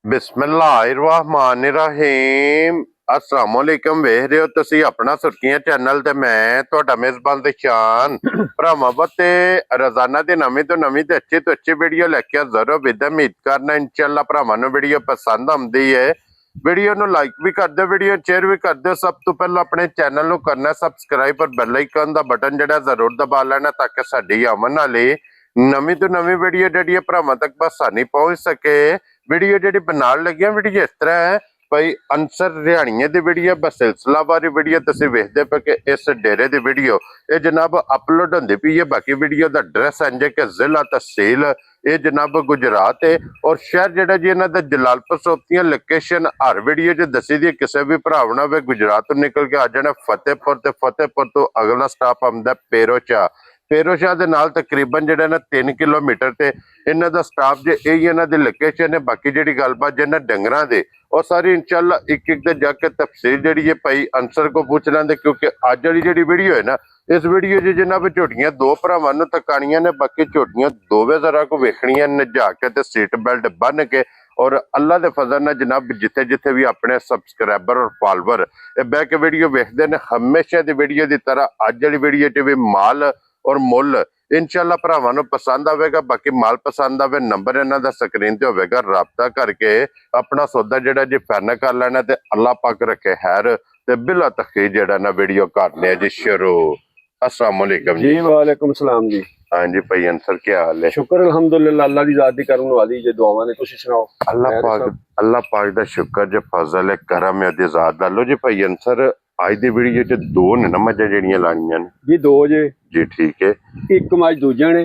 बिस्मिल्लाहिर्रहमानिर्रहीम अस्सलाम वालेकुम। वेख रहे हो तुसी अपना सुर्खियां चैनल ते मैं तुहाडा मेजबान दिशान भरावां ते रोजाना दी नवीं तो अच्छी वीडियो लेके जरूर विद उम्मीद करना इंशाअल्लाह भरावां नूं वीडियो पसंद आउंदी है। वीडियो नूं लाइक भी कर दो, वीडियो शेयर भी कर दो। सब तो पहले अपने चैनल नूं करना सबसक्राइब और बेल आइकन दा बटन जिहड़ा जरूर दबा लेना ताकि साडी आमन वाली नवीं तो नवीं वीडियो जिहड़ी भरावां तक आसानी पहुंच सके। वीडियो जी बनाने लगी वीडियो इस तरह है भाई अंसर रिहानिया की वीडियो बस सिलसिलावारी वीडियो तुम वेखते पे कि इस डेरे की वीडियो ये जनाब अपलोड होती पई है। बाकी वीडियो का एड्रैस इंज कि जिला तहसील ये जनाब गुजरात है और शहर जोड़ा जी इन्हों जलालपुर सोपतियां लोकेशन हर वीडियो च दसी दी। किसी भी भराव ना गुजरात तो निकल के आ जाना फतेहपुर तो अगला स्टाप आंदा पेरोशाह। पेरोशाह के नाल तकरीबन जो 3 किलोमीटर से इन्हों का स्टाफ जो यही इन्हों की लोकेशन है। बाकी जी गलबात जिन्हें डंगर के और सारी इंशाअल्लाह एक एक जाके तफसील जी है भाई अंसर को पूछ लेंगे क्योंकि अज वाली जी वीडियो है ना इस वीडियो च जनाब झोटियां दो भरावां नूं तकानियां ने। बाकी झोटियां दोवें जरा को वेखनियां नजा के सीट बेल्ट बन के और अल्लाह के फजल नाल जनाब जिथे जिथे भी अपने सबसक्राइबर और फॉलोवर बह के वीडियो वेखते हैं हमेशा की वीडियो की तरह अज वाली वीडियो च भी माल और मुल इंशाअल्लाह भरावां नूं पसंद आवेगा। बाकी माल पसंद आवे नंबर इन्हां दा स्क्रीन ते होवेगा, राबता करके अपना सौदा जिहड़ा जी फाइनल कर लेना ते अल्लाह पाक रखे खैर ते बिला तखीर जिहड़ा ना वीडियो करने जी शुरू। अस्सलाम वालेकुम जी। वालेकुम सलाम जी। हाँ जी भाई अंसर क्या हाल है? शुक्र अल्हम्दुलिल्लाह अल्लाह दी जात दी करम वाली जे दुआवां ने तुसी सुनाओ। अल्लाह पाक दा शुक्र जे फजल है करम है दी जात दा। लो जी भाई अंसर आज दी वीडियो च दो ने ना मझां जेहड़ियां लाणियां ने जी दो जे जी ठीक है। एक मज दूजे ने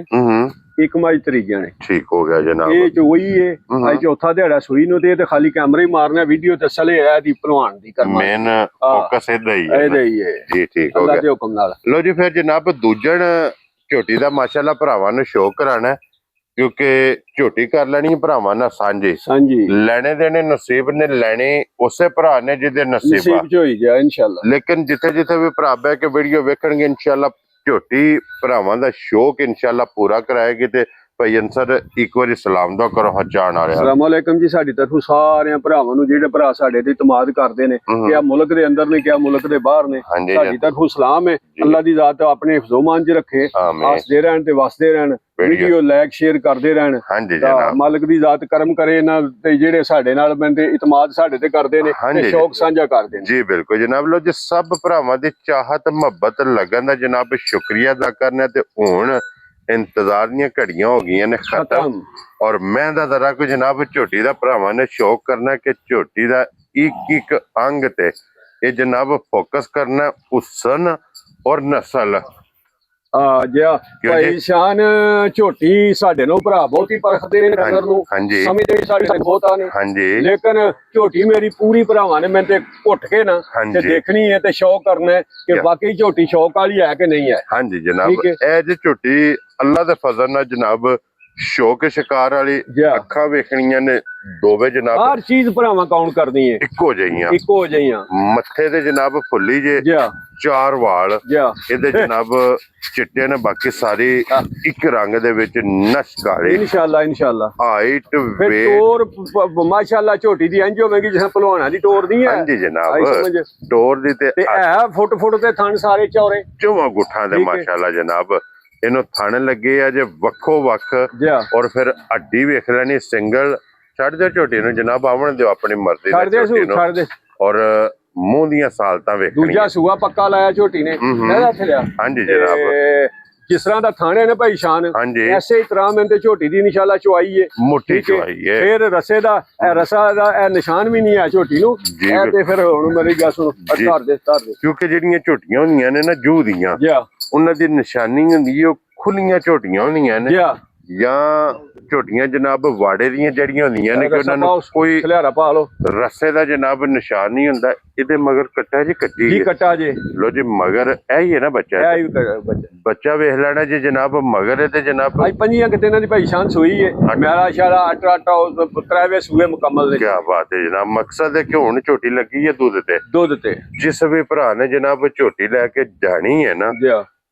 एक मज त्रीजे ने ठीक हो गया जनाब। ये जो वही है आज चौथा दिहाड़ा सुई नु ते खाली कैमरे ही मारना वीडियो ते सले है दी भलवान दी करना मेन फोकस इदा ही है जी ठीक हो गया। अल्लाह दे हुक्म नाल लो जी फिर जनाब दूजण झोटी दा माशाअल्लाह भरावां नु शो कराना क्योंकि झोटी कर लेनी भरावां ना सांझी लेने देने नसीब ने लेने उसे भरा ने जिदे नसीब च होई गया इंशाअल्लाह। लेकिन जिथे जिथे भी भरा बह के वीडियो वेखणगे इंशाअल्लाह झोटी भरावां दा शौक इंशाअल्लाह पूरा कराएगी। ते भाई अंसर एक बारी सलाम दा करो हजान आ रहा। अस्सलाम वालेकुम जी। साडी तरफों सारे भरावां नूं जिहड़े भरा साडे ते इतमाद करदे ने क्या मुल्क दे अंदर ने क्या मुल्क दे बाहर ने साडी तरफों सलाम है। अल्लाह दी जात अपने हिफ्ज़ो-मान च रखे हसदे रहन ते वसदे रहन वीडियो लाइक शेयर करते रहन। मालिक दी जात करम करे इन्हां ते जिहड़े साडे नाल बंदे इतमाद साडे ते करदे ने ते शौक साझा करदे ने जी बिल्कुल जनाब। लो जी सब भरावां दी चाहत मुहब्बत लगन दा जनाब शुक्रिया अदा करना ते हुण इंतजार दी घड़ियां हो गई ने खत्म और मैं जरा को जनाब झोटी दा भरावां ने शौक करना कि झोटी दा एक एक अंग ते ये जनाब फोकस करना हुसन और नस्ल। भाई शान झोटी साडे नो भरा बहुत ही परखदे ने नजर नु समझदे साडे बहुत आने लेकिन झोटी मेरी पूरी भरावां ने मैं ते घुट के ना ते देखनी है ते शौक करना है कि वाकई झोटी शौक वाली है कि नहीं है। हाँ जी जनाब ए जी झोटी अल्लाह दे फजल नाल जनाब शौक शिकार वाली अखा वेखनियां ने दोवे जनाब हर चीज भरावां काउंट करनी है इको जइयां मत्थे ते जनाब फुल्ली जे चार वाल इहदे जनाब चिट्टे ने बाकी सारी एक रंग दे विच नश काले इंशाअल्लाह हाइट वेट टोर माशाअल्लाह झोटी दी इंज होवेगी जिस पहलवाना दी टोर दी है। हां जी जनाब टोर दी ते है फुट ते थन सारे चौरे चौवा गुठा दे माशाअल्लाह जनाब इन्हों थन लगे अजे वक्खो वक्ख और फिर हड्डी वेख लेनी सिंगल छड़ दे झोटी नु जनाब आवन दिओ अपनी मर्जी दा और मुंह दियां सालतां वेख दूजा सूआ पक्का लाया झोटी ने हां जी जनाब जिस तरह दा थाने ने भाई शान ऐसे ही तरह में झोटी दी इंशाअल्लाह चुआई है मोटी चुआई है। फिर रसे दा निशान भी नहीं है झोटी नु ते फिर हुण मेरी गल सुनो धर दे क्योंकि जेहड़ियां झोटियां होंदियां ने ना जू दियां उन्हां दी निशानी हुंदी है खुलियां झोटियां होंदियां ने या झोटियां जनाब वाड़े दियां जड़ियां होंदियां ने कि उन्हां नूं कोई खलियारा पा लो रस्से दा जनाब निशान नहीं हुंदा। इहदे मगर कट्टा जी कट्टी जी कट्टा जी लो जी मगर ऐ ही है ना बच्चा वेख लेना जी जनाब मगर ते जनाब भाई 5 दिनां दी भाई शान सोई है मेरा शाला आटा त्रैवे सूए मुकम्मल ने। क्या बात है जनाब मकसद है कि हुण झोटी लगी है दूध ते जिस भी भरा ने जनाब झोटी लैके जानी है ना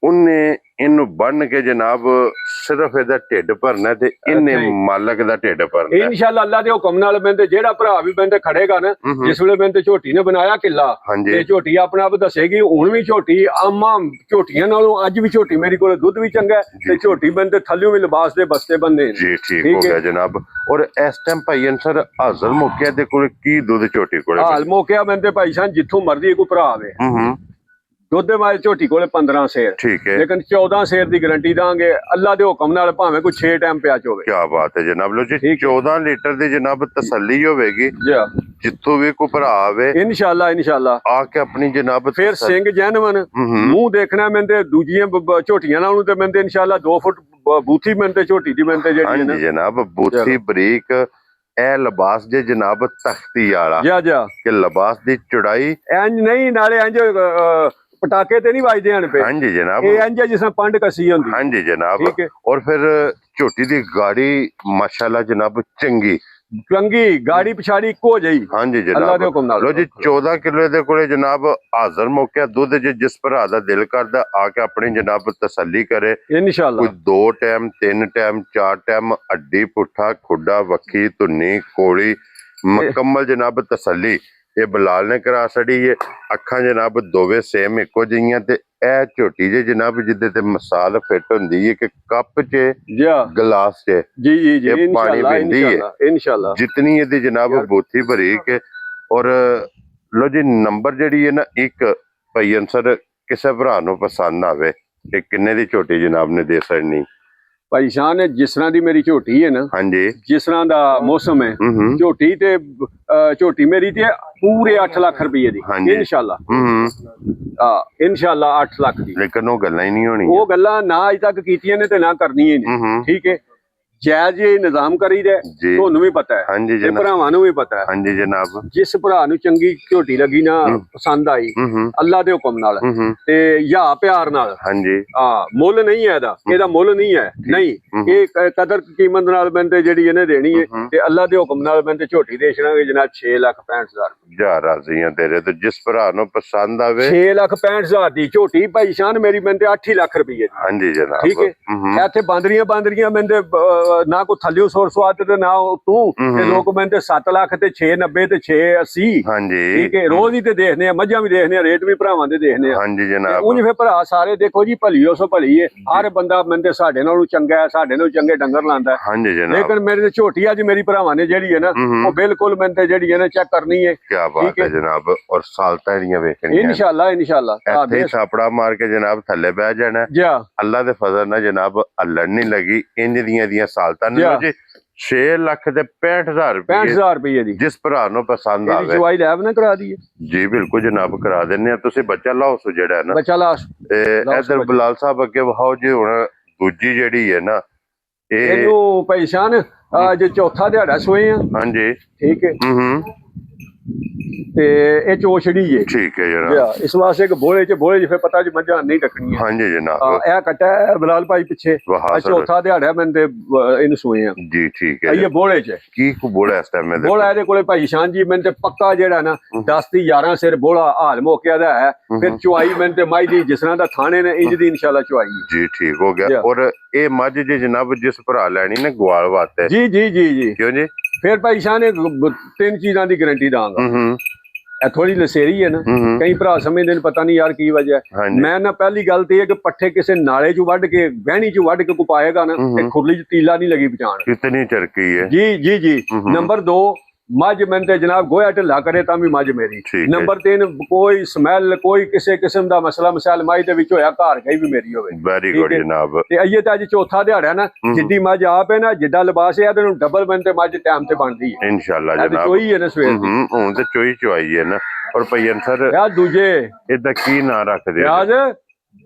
ਉਹਨੇ ਇਹਨੂੰ ਬੰਨ ਕੇ ਜਨਾਬ ਸਿਰਫ ਇਹਦਾ ਢਿੱਡ ਭਰਨਾ ਤੇ ਇਹਨੇ ਮਾਲਕ ਦਾ ਢਿੱਡ ਭਰਨਾ ਇਨਸ਼ਾਅੱਲਾ ਅੱਲਾ ਦੇ ਹੁਕਮ ਨਾਲ। ਬੰਦੇ ਜਿਹੜਾ ਭਰਾ ਵੀ ਬੰਦੇ ਖੜੇਗਾ ਨਾ, ਜਿਸ ਵੇਲੇ ਬੰਦੇ ਝੋਟੀ ਨੇ ਬਣਾਇਆ ਕਿੱਲਾ ਤੇ ਝੋਟੀ ਆਪਣੇ ਆਪ ਦੱਸੇਗੀ। ਹੁਣ ਵੀ ਝੋਟੀ ਆਮਾ ਝੋਟੀਆਂ ਨਾਲੋਂ ਅੱਜ ਵੀ ਝੋਟੀ ਮੇਰੀ ਕੋਲ ਦੁੱਧ ਵੀ ਚੰਗਾ ਤੇ ਝੋਟੀ ਬੰਦੇ ਥੱਲਿਓਂ ਵੀ ਲਿਬਾਸ ਦੇ ਬਸਤੇ ਬੰਦੇ ਜੀ। ਠੀਕ ਹੋ ਗਿਆ ਜਨਾਬ। ਔਰ ਇਸ ਟਾਈਮ ਭਾਈ ਅਨਸਰ ਹਾਜ਼ਰ ਮੌਕਿਆ ਦੇ ਕੋਲ ਕੀ ਦੁੱਧ ਝੋਟੀ ਕੋਲ? ਹਾਲ ਮੌਕਿਆ ਬੰਦੇ ਭਾਈ ਸਾਹਿਬ ਜਿੱਥੋਂ ਮਰਜ਼ੀ ਕੋਈ ਭਰਾ ਆਵੇ, ਦੁੱਧ ਮਾਏ ਝੋਟੀ ਕੋਲੇ 15 ਸੇਰ, ਠੀਕ ਹੈ, ਲੇਕਿਨ 14 ਸੇਰ ਦੀ ਗਾਰੰਟੀ ਦਾਂਗੇ ਅੱਲਾ ਦੇ ਹੁਕਮ ਨਾਲ, ਭਾਵੇਂ ਕੋਈ 6 ਟਾਈਮ ਪਿਆ ਚੋਵੇ। ਕੀ ਬਾਤ ਹੈ ਜਨਾਬ। ਲੋ ਜੀ 14 ਲੀਟਰ ਦੀ ਜਨਾਬ ਤਸੱਲੀ ਹੋਵੇਗੀ ਜਿੱਥੋਂ ਵੀ ਕੋਈ ਭਰਾ ਆਵੇ ਇਨਸ਼ਾਅੱਲਾ। ਇਨਸ਼ਾਅੱਲਾ ਆ ਕੇ ਆਪਣੀ ਜਨਾਬ ਫਿਰ ਸਿੰਘ ਜੈਨਵਨ ਮੂੰਹ ਦੇਖਣਾ ਮੈਂਦੇ ਦੂਜੀਆਂ ਝੋਟੀਆਂ ਨਾਲੋਂ ਤੇ ਮੈਂਦੇ ਇਨਸ਼ਾਅੱਲਾ 2 ਫੁੱਟ ਬੂਥੀ ਮੈਂਦੇ ਝੋਟੀ ਦੀ ਮੈਂਦੇ ਜਿਹੜੀ ਹਾਂਜੀ ਜਨਾਬ ਬੂਥੀ ਬਰੀਕ ਇਹ ਲਿਬਾਸ ਜੇ ਜਨਾਬ ਤਖਤੀ ਵਾਲਾ ਕਿ ਲਿਬਾਸ ਦੀ ਚੌੜਾਈ ਇੰਜ ਨਹੀਂ, ਨਾਲੇ ਇੰਜ ਪਟਾਕੇ ਤੇ ਨਹੀਂ ਵੱਜਦੇ ਹਨ ਪਏ। ਹਾਂਜੀ ਜਨਾਬ ਇਹ ਇੰਜ ਜਿਸ ਤਰ੍ਹਾਂ ਪੰਡ ਕਸੀ ਹੁੰਦੀ। ਹਾਂਜੀ ਜਨਾਬ। ਔਰ ਫਿਰ ਝੋਟੀ ਦੀ ਗਾੜੀ ਮਾਸ਼ਾਅੱਲਾ ਜਨਾਬ ਚੰਗੀ ਗਾੜੀ ਪਿਛਾੜੀ ਇੱਕੋ ਜਿਹੀ। ਹਾਂਜੀ ਜਨਾਬ। ਲੋ ਜੀ 14 ਕਿਲੋ ਦੇ ਕੋਲੇ ਜਨਾਬ ਹਾਜ਼ਰ ਮੌਕਿਆ ਦੁੱਧ ਜਿਸ ਭਰਾ ਦਾ ਦਿਲ ਕਰਦਾ ਆ ਕੇ ਆਪਣੀ ਜਨਾਬ ਤਸੱਲੀ ਕਰੇ ਇਨਸ਼ਾਅੱਲਾ। ਕੋਈ 2 ਟਾਈਮ 3 ਟਾਈਮ 4 ਟਾਈਮ ਅੱਡੀ ਪੁੱਠਾ ਖੁੱਡਾ ਵੱਖੀ ਧੁੰਨੀ ਕੋਲੀ ਮੁਕੰਮਲ ਜਨਾਬ ਤਸੱਲੀ ਇਹ ਬਲਾਲ ਨੇ ਕਰਾ ਛੜੀ ਹੈ। ਅੱਖਾਂ ਜਨਾਬ ਦੋਵੇਂ ਸੇਮ ਇੱਕੋ ਜਿਹੀਆਂ ਤੇ ਇਹ ਝੋਟੀ ਜੇ ਜਨਾਬ ਜਿੱਦੇ ਤੇ ਮਸਾਲ ਫਿੱਟ ਹੁੰਦੀ ਹੈ ਕਿ ਕੱਪ 'ਚ ਗਲਾਸ 'ਚ ਜੀ ਪਾਣੀ ਪੀਂਦੀ ਹੈ ਇਨਸ਼ਾਅੱਲਾ। ਜਿਤਨੀ ਇਹਦੀ ਜਨਾਬ ਬੋਥੀ ਬਰੀਕ ਹੈ। ਔਰ ਲੋ ਜੀ ਨੰਬਰ ਜਿਹੜੀ ਹੈ ਨਾ ਇੱਕ ਭਾਈ ਅਨਸਰ ਕਿਸੇ ਭਰਾ ਨੂੰ ਪਸੰਦ ਆਵੇ ਕਿ ਕਿੰਨੇ ਦੀ ਝੋਟੀ ਜਨਾਬ ਨੇ ਦੇ ਸਕਣੀ? ਭਾਈ ਸ਼ਾਹ ਨੇ ਜਿਸ ਤਰ੍ਹਾਂ ਦੀ ਮੇਰੀ ਝੋਟੀ ਹੈ ਨਾ, ਹਾਂਜੀ ਜਿਸ ਤਰ੍ਹਾਂ ਦਾ ਮੌਸਮ ਹੈ ਝੋਟੀ ਤੇ ਝੋਟੀ ਮੇਰੀ ਤੇ ਪੂਰੇ 8 ਲੱਖ ਰੁਪਏ ਦੀ ਇਨਸ਼ਾਅੱਲਾ। ਇਨਸ਼ਾਅੱਲਾ 8 ਲੱਖ ਦੀ। ਲੇਕਿਨ ਉਹ ਗੱਲਾਂ ਹੀ ਨਹੀਂ ਹੋਣੀ, ਉਹ ਗੱਲਾਂ ਨਾ ਅਜ ਤੱਕ ਕੀਤੀਆਂ ਨੇ ਤੇ ਨਾ ਕਰਨੀਆਂ ਨੇ। ਠੀਕ ਹੈ, ਜਾਇਜ਼ ਇਹ ਨਿਜ਼ਾਮ ਕਰੀਦਾ, ਤੁਹਾਨੂੰ ਵੀ ਪਤਾ ਹੈ ਤੇ ਭਰਾਵਾਂ ਨੂੰ ਵੀ ਪਤਾ ਹੈ। ਹਾਂਜੀ ਜਨਾਬ। ਜਿਸ ਭਰਾ ਨੂੰ ਚੰਗੀ ਝੋਟੀ ਲੱਗੀ ਨਾ, ਪਸੰਦ ਆਈ ਅੱਲਾ ਦੇ ਹੁਕਮ ਨਾਲ ਤੇ ਯਾ ਪਿਆਰ ਨਾਲ, ਹਾਂਜੀ ਮੁੱਲ ਨਹੀਂ ਹੈ ਇਹਦਾ ਮੁੱਲ ਨਹੀਂ ਹੈ, ਨਹੀਂ ਇਹ ਕਦਰ ਕੀਮਤ ਨਾਲ ਬੰਦੇ ਜਿਹੜੀ ਇਹਨੇ ਦੇਣੀ ਹੈ ਤੇ ਅੱਲਾ ਦੇ ਹੁਕਮ ਨਾਲ ਬੰਦੇ ਝੋਟੀ ਦੇ ਛੜਾਂਗੇ ਜਨਾਬ 6,65,000 ਜਾ ਰਾਜ਼ੀ ਆ ਤੇਰੇ ਤੇ। ਜਿਸ ਭਰਾ ਨੂੰ ਪਸੰਦ ਆਵੇ 6,65,000 ਦੀ ਝੋਟੀ ਭਾਈ ਸ਼ਾਨ ਮੇਰੀ ਬੰਦੇ 8 ਲੱਖ ਰੁਪਏ ਦੀ। ਹਾਂਜੀ ਜਨਾਬ। ਠੀਕ ਹੈ, ਇੱਥੇ ਬਾਂਦਰੀਆਂ ਬੰਦੇ ਨਾ ਕੋ ਥੱਲਿਓ ਸੋਰ ਸਵਾਦ ਤੇ ਨਾ ਤੂੰ ਤੇ ਲੋਕ ਬੰਦੇ 7 ਲੱਖ ਤੇ 690 ਤੇ 680। ਹਾਂਜੀ ਠੀਕ ਹੈ, ਰੋਜ਼ ਹੀ ਤੇ ਦੇਖਦੇ ਆ, ਮੱਝਾਂ ਵੀ ਦੇਖਦੇ ਆ, ਰੇਟ ਵੀ ਭਰਾਵਾਂ ਦੇ ਦੇਖਦੇ ਆ। ਹਾਂਜੀ ਜਨਾਬ। ਉਂਝ ਫਿਰ ਭਰਾ ਸਾਰੇ ਦੇਖੋ ਜੀ ਭਲੀਓ ਸੋ ਭਲੀ ਹੈ, ਹਰ ਬੰਦਾ ਬੰਦੇ ਸਾਡੇ ਨਾਲੋਂ ਚੰਗਾ ਹੈ, ਸਾਡੇ ਨਾਲੋਂ ਚੰਗੇ ਡੰਗਰ ਲਾਂਦਾ। ਹਾਂਜੀ ਜਨਾਬ। ਲੇਕਿਨ ਮੇਰੇ ਤੇ ਝੋਟੀ ਅੱਜ ਮੇਰੀ ਭਰਾਵਾਂ ਨੇ ਜਿਹੜੀ ਹੈ ਨਾ ਉਹ ਬਿਲਕੁਲ ਬੰਦੇ ਜਿਹੜੀ ਹੈ ਨਾ ਚੈੱਕ ਕਰਨੀ ਹੈ। ਕੀ ਬਾਤ ਹੈ ਜਨਾਬ। ਔਰ ਸਾਲਤਾਂ ਇਹਦੀਆਂ ਵੇਖਣੀਆਂ ਇਨਸ਼ਾਅੱਲਾ। ਇਨਸ਼ਾਅੱਲਾ ਇੱਥੇ ਥਾਪੜਾ ਮਾਰ ਕੇ ਜਨਾਬ ਥੱਲੇ ਬਹਿ ਜਾਣਾ ਅੱਲਾ ਦੇ ਫਜ਼ਲ ਨਾਲ ਜਨਾਬ ਹੱਲਣ ਨਹੀਂ ਲੱਗੀ। ਇੰਜ ਦੀਆਂ ਸਾਲਤਾਂ ਨੇ ਜੀ 6 ਲੱਖ ਤੇ 65,000 ਰੁਪਏ ਦੀ। ਜਿਸ ਭਰਾ ਨੂੰ ਪਸੰਦ ਆਵੇ ਚੁਆਈ ਲੈਬ ਨਾ ਕਰਾ ਦਈਏ ਜੀ। ਬਿਲਕੁਲ ਜਨਾਬ ਕਰਾ ਦਿੰਨੇ ਆ। ਤੁਸੀਂ ਬੱਚਾ ਲਾਓ ਸੋ ਜਿਹੜਾ ਨਾ ਬੱਚਾ ਲਾਸ ਇਧਰ ਬਲਾਲ ਸਾਹਿਬ ਅੱਗੇ ਵਹਾਓ ਜੀ। ਹੁਣ ਦੂਜੀ ਜਿਹੜੀ ਹੈ ਨਾ ਇਹਨੂੰ ਪੈਸ਼ਾਨ ਅੱਜ ਚੌਥਾ ਦਿਹਾੜਾ ਸੋਏ ਆ। ਹਾਂਜੀ ਠੀਕ ਹੈ। ਤੇ ਇਹ ਚੋਛੜੀ ਹੈ। ਠੀਕ ਹੈ ਜਨਾਬ। ਇਸ ਵਾਸਤੇ ਇੱਕ ਬੋਲੇ ਚ ਫਿਰ ਪਤਾ ਜੀ ਮੱਝਾਂ ਨਹੀਂ ਟੱਕਣੀਆਂ। ਹਾਂਜੀ ਜਨਾਬ। ਇਹ ਕੱਟਾ ਬਲਾਲ ਭਾਈ ਪਿੱਛੇ ਚੌਥਾ ਦਿਹਾੜਾ ਮੈਂ ਤੇ ਇਹਨੂੰ ਸੋਏ ਆ ਜੀ। ਠੀਕ ਹੈ। ਇਹ ਬੋਲੇ ਚ ਕੀ ਕੋ ਬੋਲਾ ਇਸ ਟਾਈਮ ਬੋਲਾ ਇਹਦੇ ਕੋਲੇ ਭਾਈ ਸ਼ਾਨ ਜੀ ਮੈਂ ਤੇ ਪੱਕਾ ਜਿਹੜਾ ਨਾ 10 ਦੀ 11 ਸਿਰ ਬੋਲਾ ਹਾਲ ਮੌਕਿਆ ਦਾ ਹੈ। ਫਿਰ ਚੁਆਈ ਮੈਂ ਤੇ ਮਾਈ ਦੀ ਜਿਸ ਤਰ੍ਹਾਂ ਦਾ ਥਾਣੇ ਨੇ ਇੰਜ ਦੀ ਇਨਸ਼ਾਅੱਲਾ ਚੁਆਈ ਜੀ। ਠੀਕ ਹੋ ਗਿਆ। ਔਰ ਇਹ ਮੱਝ ਜੀ ਜਨਾਬ ਜਿਸ ਭਰਾ ਲੈਣੀ ਨੇ ਗਵਾਲ ਵਾਸਤੇ ਜੀ ਜੀ ਜੀ ਜੀ ਕਿਉਂ ਜੀ? ਫਿਰ ਭਾਈ ਸ਼ਾਨ ਨੇ 3 ਚੀਜ਼ਾਂ ਦੀ ਗਾਰੰਟੀ ਦਾਂਗਾ। ਇਹ ਥੋੜੀ ਲਸੇਰੀ ਹੈ ਨਾ, ਕਈ ਭਰਾ ਸਮਝਦੇ ਨੇ ਪਤਾ ਨਹੀਂ ਯਾਰ ਕੀ ਵਜ੍ਹਾ। ਮੈਂ ਨਾ ਪਹਿਲੀ ਗੱਲ ਤੇ ਇਹ ਕਿ ਪੱਠੇ ਕਿਸੇ ਨਾਲੇ ਚ ਵੱਢ ਕੇ ਵਹਿਣੀ ਚ ਵੱਢ ਕੇ ਕੋ ਪਾਏਗਾ ਨਾ ਤੇ ਖੁਰਲੀ ਚ ਤੀਲਾ ਨਹੀਂ ਲੱਗੀ ਬਚਾਣ। ਕਿਤਨੀ ਚਰਕੀ ਹੈ ਜੀ ਜੀ ਜੀ। ਨੰਬਰ 2 ਮੱਝ ਮੈਂ ਤੇ ਜਨਾਬ ਗੋਇਆ ਢਿੱਲਾ ਕਰੇ ਤਾਂ ਵੀ ਮੱਝ ਮੇਰੀ। ਨੰਬਰ 3 ਕੋਈ ਸਮੈਲ ਕੋਈ ਕਿਸੇ ਕਿਸਮ ਦਾ ਮਸਲਾ ਮਸਾਲ ਮਾਈ ਦੇ ਵਿੱਚ ਹੋਇਆ ਘਰ ਗਈ ਵੀ ਮੇਰੀ ਹੋਵੇ। ਵੈਰੀ ਗੁੱਡ ਜਨਾਬ। ਤੇ ਅਈਏ ਤਾਂ ਅੱਜ ਚੌਥਾ ਦਿਹਾੜਾ ਨਾ ਜਿੱਡੀ ਮੱਝ ਆਪ ਹੈ ਨਾ ਜਿੱਡਾ ਲਿਬਾਸ ਹੈ ਇਹਨੂੰ ਡਬਲ ਮੈਂ ਤੇ ਮੱਝ ਟਾਈਮ ਤੇ ਬਣਦੀ ਹੈ ਇਨਸ਼ਾਅੱਲਾ ਜਨਾਬ। ਚੋਈ ਹੈ ਨਾ ਸਵੇਰ ਦੀ ਹੁਣ ਤੇ ਚੋਈ ਚੁਆਈ ਹੈ ਨਾ। ਔਰ ਭਾਈ ਅਨਸਰ ਯਾਰ ਦੂਜੇ ਇਹਦਾ ਕੀ ਨਾਂ ਰੱਖਦੇ ਹੋ? ਯਾਦ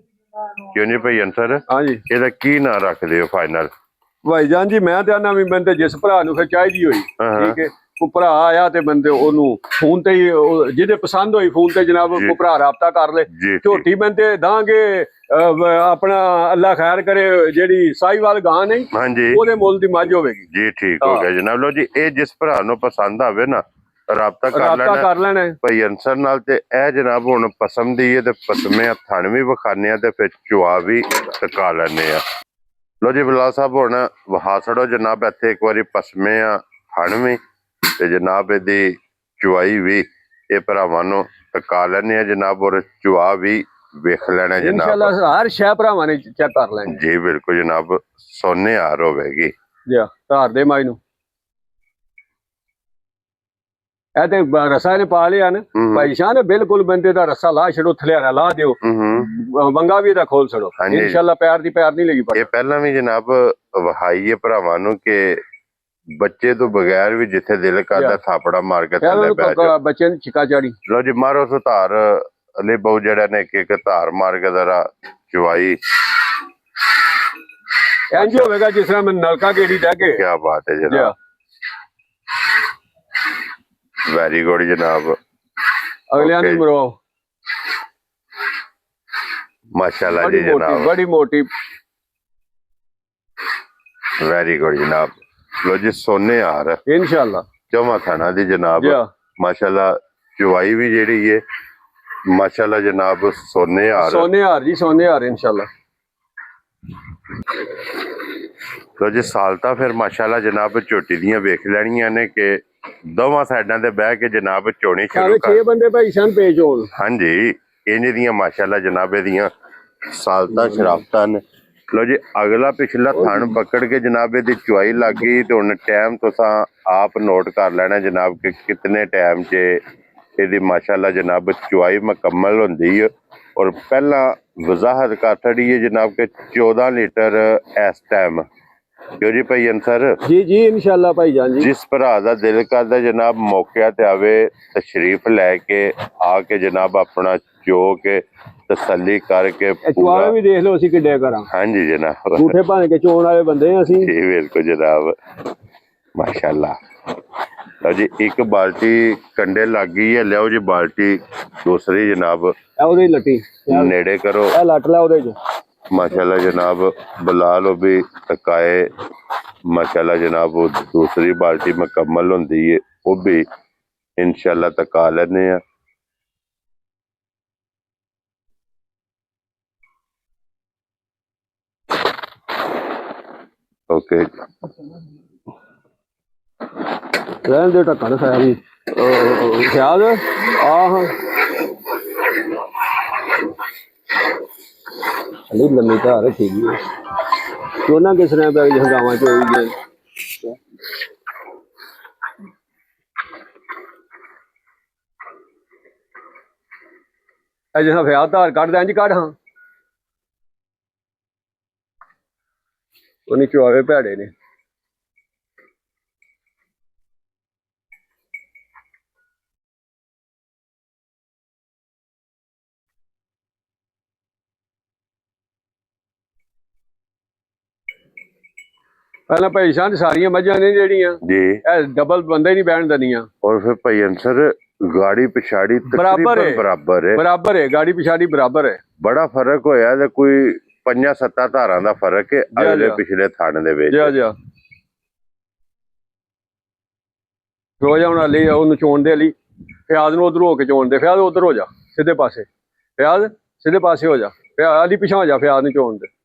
ਕਿਉਂ ਨਹੀਂ ਭਾਈ ਅਨਸਰ? ਹਾਂਜੀ ਇਹਦਾ ਕੀ ਨਾਂ ਰੱਖਦੇ ਹੋ ਫਾਈਨਲ? ਭਾਈ ਜਾਨ ਜੀ ਮੈਂ ਤੇ ਆਨਾ ਵੀ ਬੰਦੇ ਜਿਸ ਭਰਾ ਨੂੰ ਫਿਰ ਚਾਹੀਦੀ ਹੋਈ ਠੀਕ ਹੈ ਕੋ ਭਰਾ ਆਇਆ ਤੇ ਬੰਦੇ ਉਹਨੂੰ ਫੋਨ ਤੇ ਹੀ ਜਿਹਦੇ ਪਸੰਦ ਹੋਈ ਫੋਨ ਤੇ ਜਨਾਬ ਕੋ ਭਰਾ ਰਾਬਤਾ ਕਰ ਲੈ। ਝੋਟੀ ਬੰਦੇ ਦਾਂਗੇ ਆਪਣਾ ਅੱਲਾ ਖੈਰ ਕਰੇ ਜਿਹੜੀ ਸਾਈਵਾਲ ਗਾਂ ਨਹੀਂ ਉਹਦੇ ਮੁੱਲ ਦੀ ਮੱਝ ਹੋਵੇਗੀ ਜੀ। ਠੀਕ ਹੋ ਗਿਆ ਜਨਾਬ। ਲੋ ਜੀ ਇਹ ਜਿਸ ਭਰਾ ਨੂੰ ਪਸੰਦ ਆਵੇ ਨਾ ਰਾਬਤਾ ਰਾਬਤਾ ਕਰ ਲੈਣਾ ਹੈ। ਭਾਈ ਅੰਸਰ ਨਾਲ। ਤੇ ਇਹ ਜਨਾਬ ਹੁਣ ਪਸਮ ਦੀ ਹੈ ਤੇ ਪਸਮੇ ਥਣ ਵੀ ਵਿਖਾਣੇ ਆ ਤੇ ਫਿਰ ਚੁਆ ਵੀ ਟਕਾ ਲੈਣੇ ਆ। ਲੋ ਜੀ ਬਲਾਲ ਸਾਹਿਬ ਹੁਣ ਵਹਾ ਛੜੋ ਜਨਾਬ ਇੱਥੇ ਇੱਕ ਵਾਰੀ ਪਸਮੇ ਆ ਥਣ ਵੀ ਤੇ ਜਨਾਬ ਇਹਦੀ ਚੁਆਈ ਵੀ ਇਹ ਭਰਾਵਾਂ ਨੂੰ ਟਕਾ ਲੈਣੇ ਆ ਜਨਾਬ, ਔਰ ਚੁਆ ਵੀ ਵੇਖ ਲੈਣਾ ਜਨਾਬ। ਇਨਸ਼ਾਅੱਲਾ ਹਰ ਸ਼ੈ ਭਰਾਵਾਂ ਨੇ ਚੈੱਕ ਕਰ ਲੈਣੀ ਜੀ ਬਿਲਕੁਲ ਜਨਾਬ, ਸੋਨੇ ਹਾਰ ਹੋਵੇਗੀ ਜੀ। ਧਾਰ ਦੇ ਮਾਈ ਨੂੰ ਇਹ ਤੇ ਰਸਾ ਨੇ ਪਾ ਲਿਆ ਨਾ ਭਾਈ ਸ਼ਾਹ ਨੇ, ਬਿਲਕੁਲ ਬੰਦੇ ਦਾ ਰਸਾ ਲਾ ਛੜੋ, ਥਲਿਆਰਾ ਲਾ ਦਿਓ, ਵੰਗਾ ਵੀ ਇਹਦਾ ਖੋਲ ਛੜੋ ਇਨਸ਼ਾਅੱਲਾ। ਪੈਰ ਦੀ ਪੈਰ ਨਹੀਂ ਲੱਗੀ। ਇਹ ਪਹਿਲਾਂ ਵੀ ਜਨਾਬ ਵਹਾਈ ਹੈ ਭਰਾਵਾਂ ਨੂੰ ਕਿ ਬੱਚੇ ਤੋਂ ਬਗੈਰ ਵੀ ਜਿੱਥੇ ਦਿਲ ਕਰਦਾ ਥਾਪੜਾ ਮਾਰ ਕੇ ਥੱਲੇ ਪੈ ਜਾ, ਬੱਚੇ ਨੂੰ ਛਿਕਾ ਚਾੜੀ। ਲੋ ਜੀ ਮਾਰੋ ਸੋ ਧਾਰ ਅਲੇ ਬਹੁ ਜਿਹੜਾ ਨੇ ਇੱਕ ਧਾਰ ਮਾਰ ਕੇ ਜ਼ਰਾ ਚੁਆਈ ਇੰਜ ਹੋਵੇਗਾ ਜਿਸ ਤਰ੍ਹਾਂ ਮੈਂ ਨਲਕਾ ਗੇੜੀ ਲੈ ਕੇ। ਕੀ ਬਾਤ ਹੈ ਜਨਾਬ, ਵੈਰੀ ਗੁੱਡ ਜਨਾਬ। ਅਗਲਿਆਂ ਨੂੰ ਮਰੋ ਮਾਸ਼ਾਅੱਲਾ ਜੀ ਜਨਾਬ, ਬੜੀ ਮੋਟੀ, ਵੈਰੀ ਗੁੱਡ ਜਨਾਬ। ਲੋ ਜੀ ਸੋਨੇ ਹਾਰ ਇਨਸ਼ਾਅੱਲਾ ਚੌਵਾਂ ਥਾਣਾ ਦੀ ਜਨਾਬ, ਮਾਸ਼ਾਅੱਲਾ। ਚੁਆਈ ਵੀ ਜਿਹੜੀ ਹੈ ਮਾਸ਼ਾਅੱਲਾ ਜਨਾਬ ਸੋਨੇ ਹਾਰ, ਸੋਨੇ ਹਾਰ ਜੀ, ਸੋਨੇ ਹਾਰ ਇਨਸ਼ਾਅੱਲਾ। ਲੋ ਜੀ ਸਾਲਤਾ ਫਿਰ ਮਾਸ਼ਾਅੱਲਾ ਜਨਾਬ ਝੋਟੀ ਦੀਆਂ ਵੇਖ ਲੈਣੀਆਂ ਨੇ ਕਿ ਦੋਵਾਂ ਸਾਈਡਾਂ ਤੇ ਬਹਿ ਕੇ ਜਨਾਬ ਚੋਣੀ ਸ਼ੁਰੂ ਕਰ। 6 ਬੰਦੇ ਭਾਈ ਸਨ ਪੇਜ ਹੋਣ। ਹਾਂਜੀ ਇੰਜ ਦੀਆਂ ਮਾਸ਼ਾਅੱਲਾ ਜਨਾਬ ਦੀਆਂ ਸਾਲਤਾ ਸ਼ਰਾਫਤਾਂ ਨੇ। ਲੋ ਜੀ ਅਗਲਾ ਪਿਛਲਾ ਥਣ ਪਕੜ ਕੇ ਜਨਾਬ ਇਹਦੀ ਚੁਆਈ ਲੱਗ ਗਈ ਤੇ ਹੁਣ ਟਾਈਮ ਤੁਸੀਂ ਆਪ ਨੋਟ ਕਰ ਲੈਣਾ ਜਨਾਬ ਕਿ ਕਿਤਨੇ ਟਾਈਮ 'ਚ ਇਹਦੀ ਮਾਸ਼ਾਅੱਲਾ ਜਨਾਬ ਚੁਆਈ ਮੁਕੰਮਲ ਹੁੰਦੀ ਹੈ। ਔਰ ਪਹਿਲਾਂ ਵਜ਼ਾਹਤ ਕਰ ਛੜੀ ਹੈ ਜਨਾਬ ਕਿ 14 ਲੀਟਰ ਇਸ ਟਾਈਮ। ਕਿਉਂ ਜੀ ਭਾਈ ਅੰਸਰ? ਜੀ ਜੀ ਇਨਸ਼ਾਅੱਲਾ ਭਾਈ ਜਾਨ ਜੀ। ਜਿਸ ਭਰਾ ਦਾ ਦਿਲ ਕਰਦਾ ਜਨਾਬ ਮੌਕਿਆਂ ਤੇ ਆਵੇ, ਤਸ਼ਰੀਫ ਲੈ ਕੇ ਆ ਕੇ ਜਨਾਬ ਆਪਣਾ ਚੋ ਕੇ ਤਸੱਲੀ ਕਰਕੇ ਪੂਰਾ ਵੀ ਦੇਖ ਲਓ ਅਸੀਂ ਕਿੱਡੇ ਕਰਾਂ। ਹਾਂਜੀ ਜਨਾਬ, ਝੂਠੇ ਭਾਣੇ ਕੇ ਚੋਣ ਵਾਲੇ ਬੰਦੇ ਆ ਅਸੀਂ। ਜੀ ਬਿਲਕੁਲ ਜਨਾਬ, ਮਾਸ਼ਾਅੱਲਾ। ਲਓ ਜੀ ਇੱਕ ਬਾਲਟੀ ਕੰਡੇ ਲੱਗ ਗਈ ਹੈ, ਲਿਆਓ ਜੀ ਬਾਲਟੀ ਦੂਸਰੀ ਜਨਾਬ ਉਹਦੀ ਲੱਟੀ ਨੇੜੇ ਕਰੋ, ਇਹ ਲੱਟ ਲੈ ਉਹਦੇ ਚ। माशाल्लाह जनाब बिलाल वो भी तकाए माशाल्लाह जनाब वो दूसरी बाल्टी मुकम्मल होंदी है वो भी इंशाल्लाह तका लेने आ। ओके रहन दे ढक्कन सारी ख्याल आह अली लम्मी धार रखी गई क्यों ना किस ने बैग हंगामा च होई गए। अज हफिया धार कट दें जी कट हाँ उन्हें चुआवे भैड़े ने। पहला भाई शाह सारिया मझां ने जेहड़ियां जी डबल बंदे नहीं बैठ दनिया। और फिर भाई अंसर गाड़ी पिछाड़ी बराबर है बराबर है गाड़ी पिछाड़ी बराबर है। बड़ा फर्क होया ते कोई 5-7 धारां दा फर्क है अगले पिछले थाने दे विच। जी रोजा हुण अली ओनू चोण दे अली फयाज नूं उधर हो के चोण दे। फयाज उधर हो जा सीधे पासे, फयाज सीधे पासे हो जा, फयाज अली पिछा हो जा, फयाज नूं चोण दे।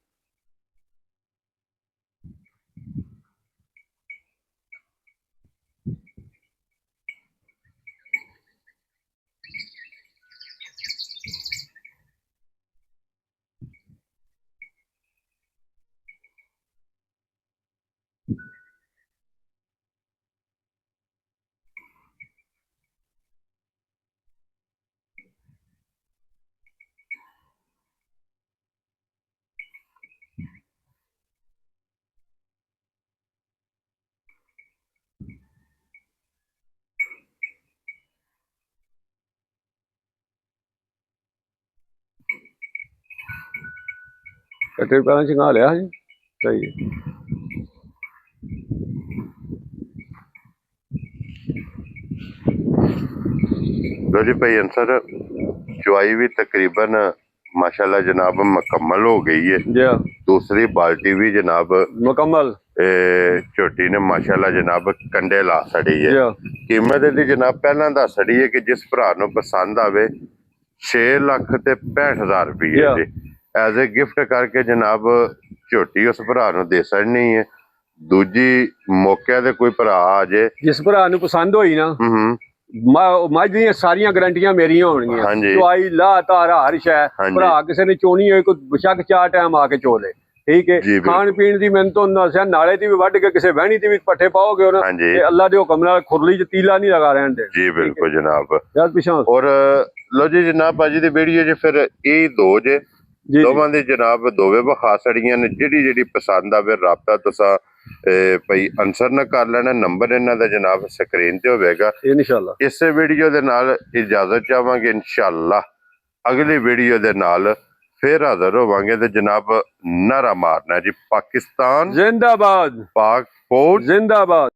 कट्टे पहला चंगा लिया जी सही है। लो जी भाई अंसर चुआई भी तकरीबन माशाल्लाह जनाब मुकम्मल हो गई है। दूसरी बाल्टी भी जनाब मुकम्मल छोटी ने माशाल्लाह जनाब कंडे ला सड़ी है। ਕੀਮਤ ਇਹਦੀ ਜਨਾਬ ਪਹਿਲਾਂ ਦੱਸ ਛੜੀ ਹੈ ਕਿ ਜਿਸ ਭਰਾ ਨੂੰ ਪਸੰਦ ਆਵੇ 6,65,000 ਰੁਪਏ Yeah. ਜੀ ਐਜ਼ ਏ ਗਿਫਟ ਕਰਕੇ ਜਨਾਬ ਝੋਟੀ ਉਸ ਭਰਾ ਨੂੰ ਦੇ ਛੜਨੀ ਹੈ। ਦੂਜੀ ਮੌਕੇ ਤੇ ਕੋਈ ਭਰਾ ਆ ਜੇ ਜਿਸ ਭਰਾ ਨੂੰ ਪਸੰਦ ਹੋਈ ਨਾ ਮੱਝ ਦੀਆਂ ਸਾਰੀਆਂ ਗਰੰਟੀਆਂ ਮੇਰੀਆਂ ਹੋਣਗੀਆਂ। ਹਾਂਜੀ। ਚੁਆਈ ਲਾ ਤਾਰਾ ਹਰ ਸ਼ੈ ਹਾਂਜੀ। ਭਰਾ ਕਿਸੇ ਨੇ ਚੋਣੀ ਹੋਏ ਕੋਈ ਬਸ਼ੱਕ 4 ਟਾਈਮ ਆ ਕੇ ਚੋ ਲੇ। ਠੀਕ ਹੈ। ਜੀ, ਬਿਲਕੁਲ। ਖਾਣ ਪੀਣ ਦੀ ਮੈਨੂੰ ਤੁਹਾਨੂੰ ਦੱਸਿਆ ਨਾਲੇ ਦੀ ਵੀ ਵੱਢ ਕੇ ਕਿਸੇ ਵਹਿਣੀ ਦੀ ਵੀ ਪੱਠੇ ਪਾਓਗੇ ਉਹਨਾਂ ਹਾਂਜੀ। ਤੇ ਅੱਲਾ ਦੇ ਹੁਕਮ ਨਾਲ ਖੁਰਲੀ 'ਚ ਤੀਲਾ ਨਹੀਂ ਲਗਾ ਰਹਿਣ ਦੇ। ਜੀ ਬਿਲਕੁਲ ਜਨਾਬ। ਯਾਰ ਪਿਛਾਂ ਔਰ ਲੋ ਜੀ ਜਨਾਬ ਅੱਜ ਦੀ ਵੀਡੀਓ 'ਚ ਫਿਰ ਇਹ ਦੋ ਜੇ ਜੀ ਦੋਵਾਂ ਦੇ ਜਨਾਬ ਦੋਵੇਂ ਵਿਖਾ ਛੜੀਆਂ ਨੇ। ਜਿਹੜੀ ਪਸੰਦ ਆਵੇ ਰਾਬਤਾ ਤੁਸੀਂ ਭਈ ਆਨਸਰ ਨਾ ਕਰ ਲੈਣਾ। ਨੰਬਰ ਇਹਨਾਂ ਦਾ ਜਨਾਬ ਸਕਰੀਨ ਤੇ ਹੋਵੇਗਾ। ਇਨਸ਼ਾਅੱਲਾ ਇਸੇ ਵੀਡੀਓ ਦੇ ਨਾਲ ਇਜਾਜ਼ਤ ਚਾਹਾਂਗੇ। ਇਨਸ਼ਾਅੱਲਾ ਅਗਲੀ ਵੀਡੀਓ ਦੇ ਨਾਲ ਫਿਰ ਹਾਜ਼ਰ ਹੋਵਾਂਗੇ ਤੇ ਜਨਾਬ ਨਾਰਾ ਮਾਰਨਾ ਜੀ ਪਾਕਿਸਤਾਨ ਜ਼ਿੰਦਾਬਾਦ ਪਾਕ ਫੌਜ ਜ਼ਿੰਦਾਬਾਦ।